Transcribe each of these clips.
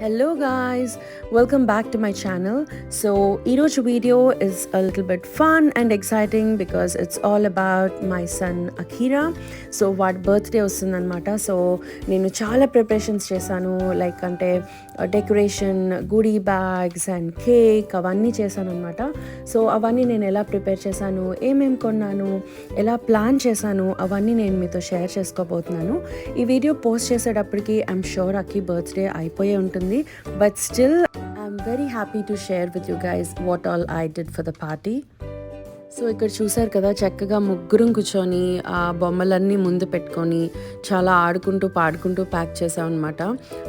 Hello guys, welcome back to my channel. So ఈరోజు video is a little bit fun and exciting because it's all about my son Akira. So వాడి birthday వస్తుందన్నమాట. So నేను చాలా preparations చేశాను, like అంటే decoration, goodie bags and cake అవన్నీ చేశాను అనమాట. సో అవన్నీ నేను ఎలా ప్రిపేర్ చేశాను, ఏమేమి కొన్నాను, ఎలా ప్లాన్ చేశాను, అవన్నీ నేను మీతో షేర్ చేసుకోబోతున్నాను. ఈ వీడియో పోస్ట్ చేసేటప్పటికి ఐఎమ్ షూర్ అక్కి బర్త్డే అయిపోయే ఉంటుంది. But still, I'm very happy to share with you guys what all I did for the party. So ఇక్కడ చూసారు కదా, చక్కగా ముగ్గురం కూర్చొని ఆ బొమ్మలన్నీ ముందు పెట్టుకొని చాలా ఆడుకుంటూ పాడుకుంటూ ప్యాక్ చేసాం అనమాట.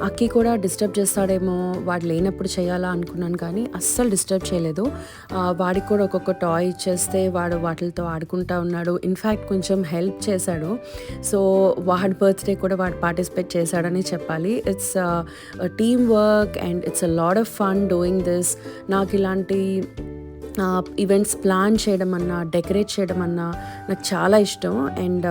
అక్కి కూడా డిస్టర్బ్ చేస్తాడేమో, వాడు లేనప్పుడు చేయాలా అనుకున్నాను, కానీ అస్సలు డిస్టర్బ్ చేయలేదు. వాడికి కూడా ఒక్కొక్క టాయ్ ఇచ్చేస్తే వాడు వాటితో ఆడుకుంటూ ఉన్నాడు. ఇన్ఫ్యాక్ట్ కొంచెం హెల్ప్ చేశాడు. సో వాడి బర్త్డే కూడా వాడు పార్టిసిపేట్ చేశాడని చెప్పాలి. It's team work and it's a lot of fun doing this. నాకు ఇలాంటి ఈవెంట్స్ ప్లాన్ చేయడం అన్నా, డెకరేట్ చేయడం అన్నా నాకు చాలా ఇష్టం. అండ్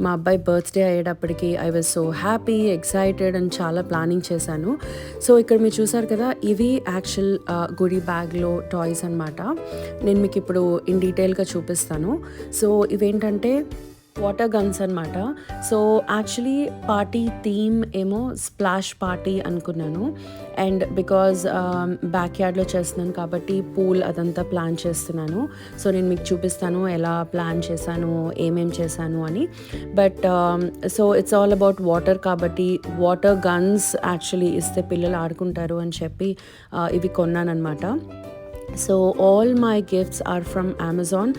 మా అబ్బాయి బర్త్డే అయ్యేటప్పటికి I was so happy, excited and చాలా ప్లానింగ్ చేశాను. సో ఇక్కడ మీరు చూసారు కదా, ఇవి యాక్చువల్ గుడి బ్యాగ్లో టాయ్స్ అనమాట. నేను మీకు ఇప్పుడు ఇన్ డీటెయిల్గా చూపిస్తాను. సో ఇవేంటంటే వాటర్ గన్స్ అనమాట. సో యాక్చువల్లీ పార్టీ థీమ్ ఏమో స్ప్లాష్ పార్టీ అనుకున్నాను. అండ్ బికాజ్ బ్యాక్ యార్డ్లో చేస్తున్నాను కాబట్టి పూల్ అదంతా ప్లాన్ చేస్తున్నాను. సో నేను మీకు చూపిస్తాను ఎలా ప్లాన్ చేశాను, ఏమేం చేశాను అని. But so it's all about water కాబట్టి వాటర్ గన్స్ యాక్చువల్లీ ఇస్తే పిల్లలు ఆడుకుంటారు అని చెప్పి ఇవి కొన్నానమాట. So all my gifts are from Amazon.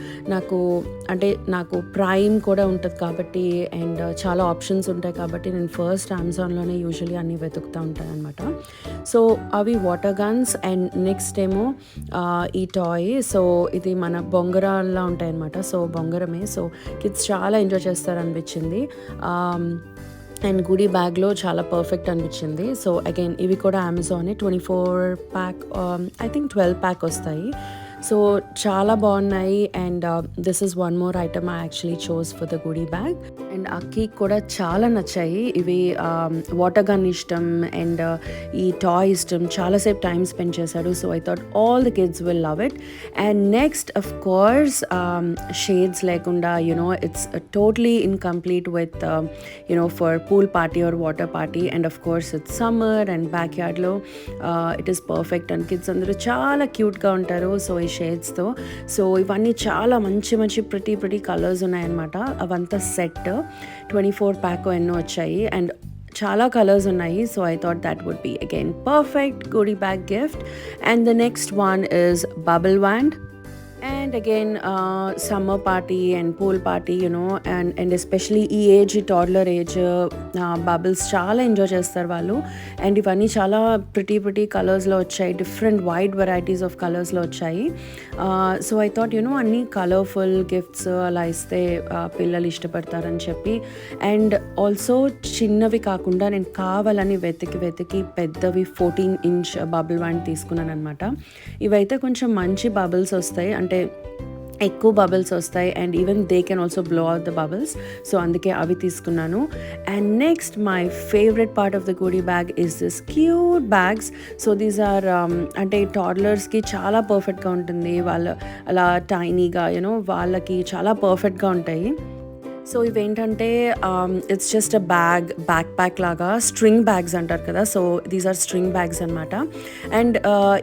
నాకు ప్రైమ్ కూడా ఉంటుంది కాబట్టి, అండ్ చాలా ఆప్షన్స్ ఉంటాయి కాబట్టి నేను ఫస్ట్ అమెజాన్లోనే యూజువలీ అన్నీ వెతుకుతూ ఉంటాను అనమాట. సో అవి వాటర్ గన్స్. అండ్ నెక్స్ట్ ఏమో ఈ టాయ్. సో ఇది మన బొంగరాల్లా ఉంటాయి అనమాట. సో బొంగరమే. సో కిడ్స్ చాలా ఎంజాయ్ చేస్తారు అనిపించింది. అండ్ గుడి బ్యాగ్లో చాలా పర్ఫెక్ట్ అనిపించింది. సో అగైన్ ఇవి కూడా అమెజానే. 24 ప్యాక్, ఐ థింక్ 12 ప్యాక్ వస్తాయి. సో చాలా బాగున్నాయి. And this is one more item I actually chose for the goodie bag. And Akki కూడా చాలా నచ్చాయి ఇవి. వాటర్ గన్ ఇష్టం అండ్ ఈ టాయ్ ఇష్టం, చాలాసేపు టైం స్పెండ్ చేశాడు. So I thought all the kids will love it. And next of course shades లేకుండా it's totally incomplete with for pool party or water party. And of course it's summer and back యార్డ్లో it is perfect. And kids అందరూ చాలా క్యూట్గా ఉంటారు. So ఈ షేడ్స్తో. So ఇవన్నీ చాలా మంచి మంచి ప్రిటీ కలర్స్ ఉన్నాయన్నమాట. అవంతా సెట్ 24 ప్యాక్ ఎన్నో వచ్చాయి అండ్ చాలా కలర్స్ ఉన్నాయి. So I thought that would be again perfect goodie bag gift. And the next one is bubble wand. And again, summer party and pool party, and especially ఈ age, toddler age, bubbles చాలా enjoy చేస్తారు వాళ్ళు. And ఇవన్నీ చాలా pretty కలర్స్లో వచ్చాయి, different wide varieties of కలర్స్లో వచ్చాయి. సో ఐ థాట్ అన్నీ కలర్ఫుల్ గిఫ్ట్స్ అలా ఇస్తే పిల్లలు ఇష్టపడతారని చెప్పి. అండ్ ఆల్సో చిన్నవి కాకుండా నేను కావాలని వెతికి పెద్దవి 14 inch బబుల్ వ్యాండ్ తీసుకున్నాను అనమాట. ఇవైతే కొంచెం మంచి బబుల్స్ వస్తాయి, అంటే ఎక్కువ బబుల్స్ వస్తాయి. And even they can also blow out the bubbles. So అందుకే అవి తీసుకున్నాను. And next my favourite part of the goodie bag is this cute bags. So these are అంటే టాడ్లర్స్కి చాలా పర్ఫెక్ట్గా ఉంటుంది. వాళ్ళు అలా టైనీగా వాళ్ళకి చాలా పర్ఫెక్ట్గా ఉంటాయి. సో ఇవేంటంటే it's just a backpack లాగా, స్ట్రింగ్ బ్యాగ్స్ అంటారు కదా. So these are string bags అనమాట. అండ్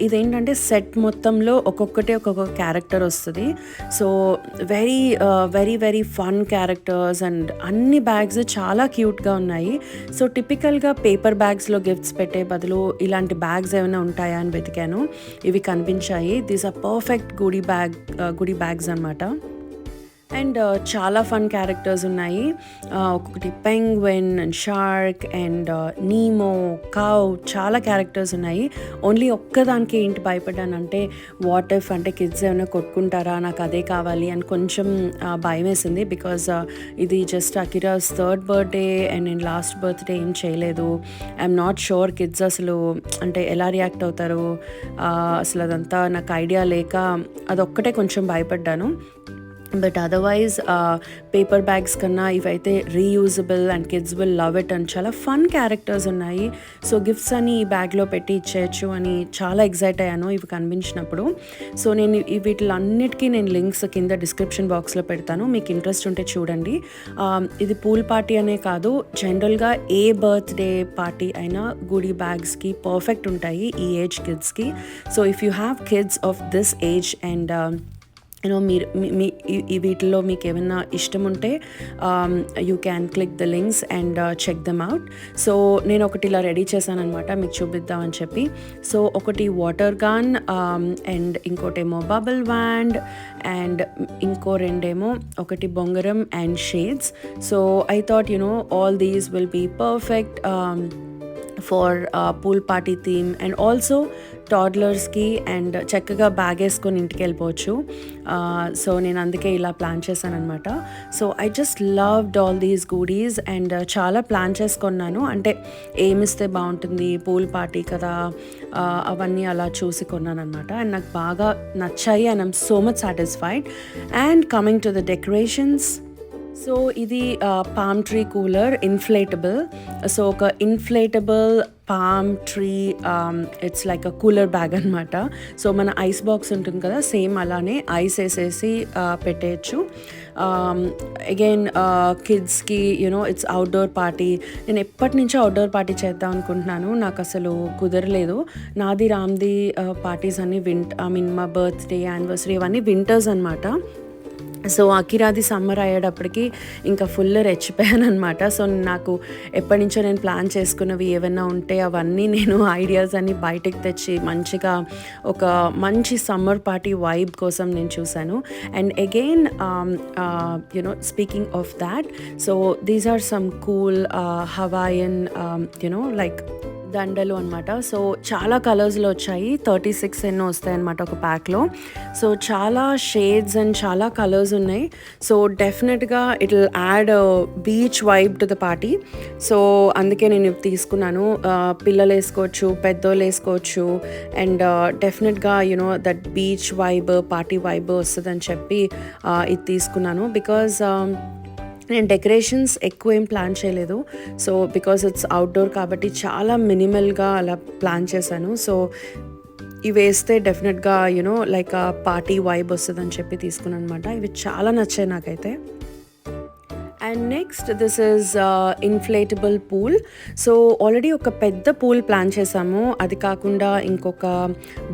ఇదేంటంటే సెట్ మొత్తంలో ఒక్కొక్క క్యారెక్టర్ వస్తుంది. So very fun characters and అన్ని బ్యాగ్స్ చాలా క్యూట్గా ఉన్నాయి. సో టిపికల్గా పేపర్ బ్యాగ్స్లో గిఫ్ట్స్ పెట్టే బదులు ఇలాంటి బ్యాగ్స్ ఏమైనా ఉంటాయా అని వెతికాను. ఇవి కనిపించాయి. దీస్ ఆర్ పర్ఫెక్ట్ గుడి బ్యాగ్స్ అనమాట. అండ్ చాలా ఫన్ క్యారెక్టర్స్ ఉన్నాయి. ఒక్కొక్కటి penguin and shark and Nemo, cow, చాలా క్యారెక్టర్స్ ఉన్నాయి. ఓన్లీ ఒక్కదానికి ఏంటి భయపడ్డానంటే, వాట్ ఇఫ్ అంటే కిడ్స్ ఏమైనా కొట్టుకుంటారా, నాకు అదే కావాలి అని కొంచెం భయం వేసింది. బికాజ్ ఇది జస్ట్ అకిరాస్ 3rd బర్త్డే అండ్ నేను లాస్ట్ బర్త్డే ఏం చేయలేదు. ఐఎమ్ నాట్ షూర్ కిడ్స్ అసలు అంటే ఎలా రియాక్ట్ అవుతారు, అసలు అదంతా నాకు ఐడియా లేక అదొక్కటే కొంచెం భయపడ్డాను. బట్ అదర్వైజ్ పేపర్ బ్యాగ్స్ కన్నా ఇవైతే reusable and kids will love it and చాలా ఫన్ క్యారెక్టర్స్ ఉన్నాయి. సో గిఫ్ట్స్ అని ఈ బ్యాగ్లో పెట్టి ఇచ్చేయచ్చు అని చాలా ఎగ్జైట్ అయ్యాను ఇవి కనిపించినప్పుడు. సో నేను వీటిలన్నిటికీ నేను లింక్స్ కింద డిస్క్రిప్షన్ బాక్స్లో పెడతాను, మీకు ఇంట్రెస్ట్ ఉంటే చూడండి. ఇది పూల్ పార్టీ అనే కాదు, జనరల్గా ఏ బర్త్డే పార్టీ అయినా గుడి బ్యాగ్స్కి పర్ఫెక్ట్ ఉంటాయి ఈ ఏజ్ కిడ్స్కి. So if you have kids of this age and మీరు ఈ వీటిలో మీకు ఏమైనా ఇష్టం ఉంటే you can click the links and check them out. So నేను ఒకటి ఇలా రెడీ చేశాను అనమాట మీకు చూపిద్దామని చెప్పి. సో ఒకటి వాటర్ గన్ అండ్ ఇంకోటేమో బబుల్ వ్యాండ్ అండ్ ఇంకో రెండేమో ఒకటి బొంగరం and shades. So I thought all these will be perfect for pool party theme and also టాడ్లర్స్కి అండ్ చక్కగా బ్యాగ్ వేసుకొని ఇంటికి వెళ్ళిపోవచ్చు. సో నేను అందుకే ఇలా ప్లాన్ చేశాను అనమాట. So I just loved all these goodies and చాలా ప్లాన్ చేసుకున్నాను, అంటే ఏమిస్తే బాగుంటుంది పూల్ పార్టీ కదా అవన్నీ అలా చూసి కొన్నాను అనమాట. అండ్ నాకు బాగా నచ్చాయి and I'm so much satisfied. And coming to the decorations, so ఇది palm tree cooler inflatable. So ఒక inflatable palm tree it's like a cooler bag అనమాట. సో మన ఐస్ బాక్స్ ఉంటుంది కదా, సేమ్ అలానే ఐస్ వేసేసి పెట్టేయచ్చు. అగైన్ కిడ్స్కి ఇట్స్ అవుట్డోర్ పార్టీ. నేను ఎప్పటి నుంచో అవుట్డోర్ పార్టీ చేద్దాం అనుకుంటున్నాను, నాకు అసలు కుదరలేదు. నాది రామ్ది పార్టీస్ అన్నీ మా బర్త్డే యానివర్సరీ అవన్నీ వింటర్స్ అనమాట. సో అఖిరాది సమ్మర్ అయ్యేటప్పటికి ఇంకా ఫుల్ రెచ్చిపోయాను అనమాట. సో నాకు ఎప్పటి నుంచో నేను ప్లాన్ చేసుకున్నవి ఏమైనా ఉంటే అవన్నీ నేను ఐడియాస్ అన్నీ బయటకు తెచ్చి మంచిగా ఒక మంచి సమ్మర్ పార్టీ వైబ్ కోసం నేను చూశాను. And again speaking of that, so these are some cool Hawaiian like దండలు అనమాట. సో చాలా కలర్స్లో వచ్చాయి, 36 ఎన్నో వస్తాయి అనమాట ఒక ప్యాక్లో. సో చాలా షేడ్స్ అండ్ చాలా కలర్స్ ఉన్నాయి. సో డెఫినెట్గా it will add beach vibe to the party. So అందుకే నేను తీసుకున్నాను. పిల్లలు వేసుకోవచ్చు, పెద్దోళ్ళు వేసుకోవచ్చు అండ్ డెఫినెట్గా that beach vibe party vibe వస్తుందని చెప్పి ఇది తీసుకున్నాను. బికాజ్ నేను డెకరేషన్స్ ఎక్కువ ఏం ప్లాన్ చేయలేదు. సో బికాజ్ ఇట్స్ అవుట్డోర్ కాబట్టి చాలా మినిమల్గా అలా ప్లాన్ చేశాను. సో ఇవి వేస్తే డెఫినెట్గా లైక్ ఆ పార్టీ వైబ్ వస్తుందని చెప్పి తీసుకున్నాను అనమాట. ఇవి చాలా నచ్చాయి నాకైతే. And next this is inflatable pool. So already ఒక పెద్ద పూల్ ప్లాన్ చేసాము, అది కాకుండా ఇంకొక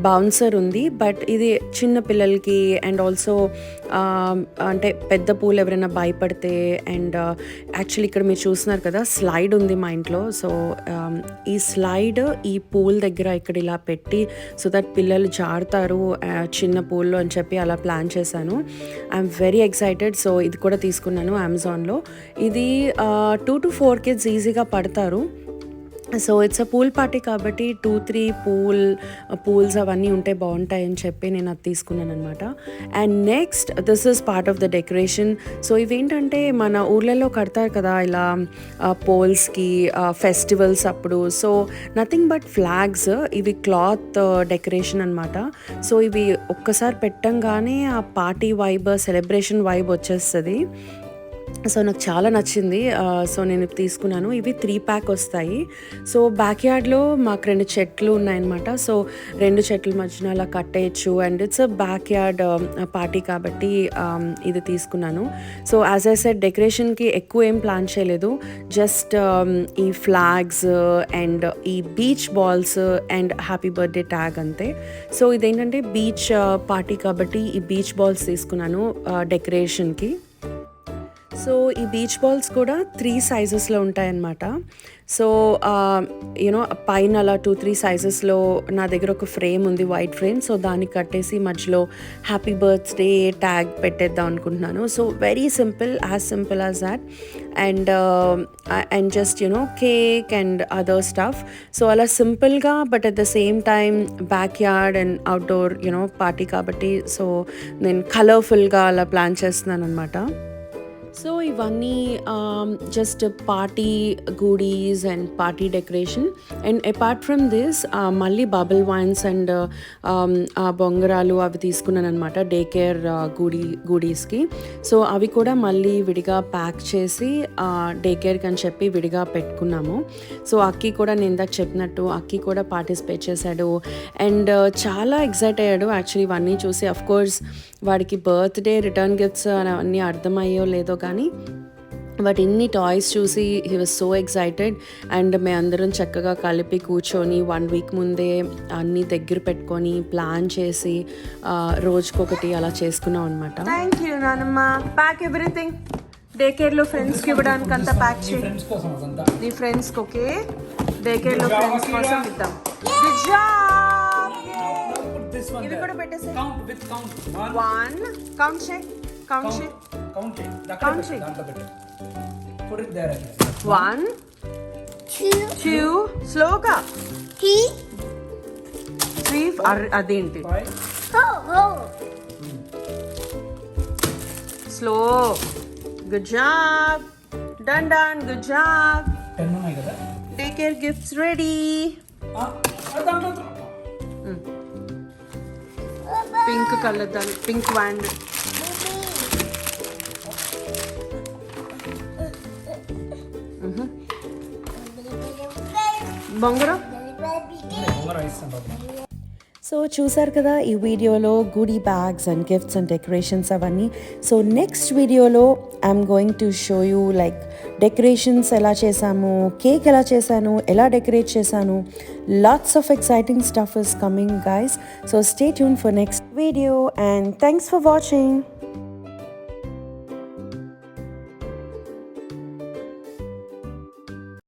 బౌన్సర్ ఉంది. బట్ ఇది చిన్న పిల్లలకి అండ్ ఆల్సో అంటే పెద్ద పూల్ ఎవరైనా భయపడితే అండ్ యాక్చువల్లీ ఇక్కడ మీరు చూస్తున్నారు కదా స్లైడ్ ఉంది మా ఇంట్లో. సో ఈ స్లైడ్ ఈ పూల్ దగ్గర ఇక్కడ ఇలా పెట్టి సో దట్ పిల్లలు జారుతారు చిన్న పూల్లో అని చెప్పి అలా ప్లాన్ చేశాను. I'm very excited. సో ఇది కూడా తీసుకున్నాను అమెజాన్లో. ఇది 2 to 4 kids ఈజీగా పడతారు. So it's a pool party కాబట్టి 2-3 పూల్స్ అవన్నీ ఉంటే బాగుంటాయని చెప్పి నేను అది తీసుకున్నాను అనమాట. And next this is part of the decoration. So ఇవేంటంటే మన ఊర్లలో కడతారు కదా ఇలా పోల్స్కి ఫెస్టివల్స్ అప్పుడు. సో నథింగ్ బట్ ఫ్లాగ్స్, ఇవి క్లాత్ డెకరేషన్ అనమాట. సో ఇవి ఒక్కసారి పెట్టంగానే ఆ పార్టీ వైబ్ సెలబ్రేషన్ వైబ్ వచ్చేస్తుంది. సో నాకు చాలా నచ్చింది. సో నేను తీసుకున్నాను. ఇవి 3 pack వస్తాయి. సో బ్యాక్ యార్డ్లో మాకు 2 చెట్లు ఉన్నాయన్నమాట. సో 2 చెట్ల మధ్యన అలా కట్టేయచ్చు and it's a back yard party కాబట్టి ఇది తీసుకున్నాను. సో యాజ్ ఐ సెడ్ డెకరేషన్కి ఎక్కువ ఏం ప్లాన్ చేయలేదు, జస్ట్ ఈ ఫ్లాగ్స్ అండ్ ఈ beach balls and happy birthday tag అంతే. సో ఇదేంటంటే బీచ్ పార్టీ కాబట్టి ఈ బీచ్ బాల్స్ తీసుకున్నాను డెకరేషన్కి. సో ఈ బీచ్ బాల్స్ కూడా 3 సైజెస్లో ఉంటాయన్నమాట. సో పైన అలా 2-3 సైజెస్లో నా దగ్గర ఒక ఫ్రేమ్ ఉంది, వైట్ ఫ్రేమ్. సో దానికి కట్టేసి మధ్యలో హ్యాపీ బర్త్డే ట్యాగ్ పెట్టేద్దాం అనుకుంటున్నాను. So very simple as that and just cake and other stuff. So అలా సింపుల్గా but at the same time back yard and outdoor party కాబట్టి సో నేను కలర్ఫుల్గా అలా ప్లాన్ చేస్తున్నాను అనమాట. సో ఇవన్నీ just party goodies and party decoration. And apart from this మళ్ళీ బబుల్ వైన్స్ అండ్ ఆ బొంగరాలు అవి తీసుకున్నాను అనమాట డే కేర్ గూడీస్కి. సో అవి కూడా మళ్ళీ విడిగా ప్యాక్ చేసి డే కేర్కి అని చెప్పి విడిగా పెట్టుకున్నాము. సో అక్కి కూడా నేను ఇందాక చెప్పినట్టు అక్కి కూడా పార్టిసిపేట్ చేశాడు అండ్ చాలా ఎక్సైట్ అయ్యాడు యాక్చువల్లీ ఇవన్నీ చూసి. అఫ్ కోర్స్ వాడికి బర్త్డే రిటర్న్ గిఫ్ట్స్ అన్నీ అర్థమయ్యో లేదో కానీ బట్ ఇన్ని టాయ్స్ చూసి he was so excited. And మేమందరం చక్కగా కలిపి కూర్చొని 1 వీక్ ముందే అన్నీ దగ్గర పెట్టుకొని ప్లాన్ చేసి రోజుకొకటి అలా చేసుకున్నాం అనమాట. థ్యాంక్ యూ నానమ్మ. ప్యాక్ ఎవ్రీథింగ్ డే కేర్లో ఫ్రెండ్స్కి ఇవ్వడానికి అంతా ప్యాక్ చేయి. నీ ఫ్రెండ్స్కి ఓకే డే కేర్లో ఫ్రెండ్స్ కోసం ఇద్దాం. Good job. ఇవి కూడా పెట్టేసి వన్ కౌంట్ చేయి. One, two, sloga. Three, అదేంటి slow. Good job. Done. Good job. 10 ఉన్నాయి కదా. Take care gifts ready. Pink color దాని pink wand. బొంగరం. సో చూసారు కదా ఈ వీడియోలో goodie bags and gifts and decorations అవన్నీ. సో నెక్స్ట్ వీడియోలో I'm going to show you like decorations ఎలా చేశాము, కేక్ ఎలా చేశాను, ఎలా డెకరేట్ చేశాను. Lots of exciting stuff is coming guys. So stay tuned for next video and thanks for watching.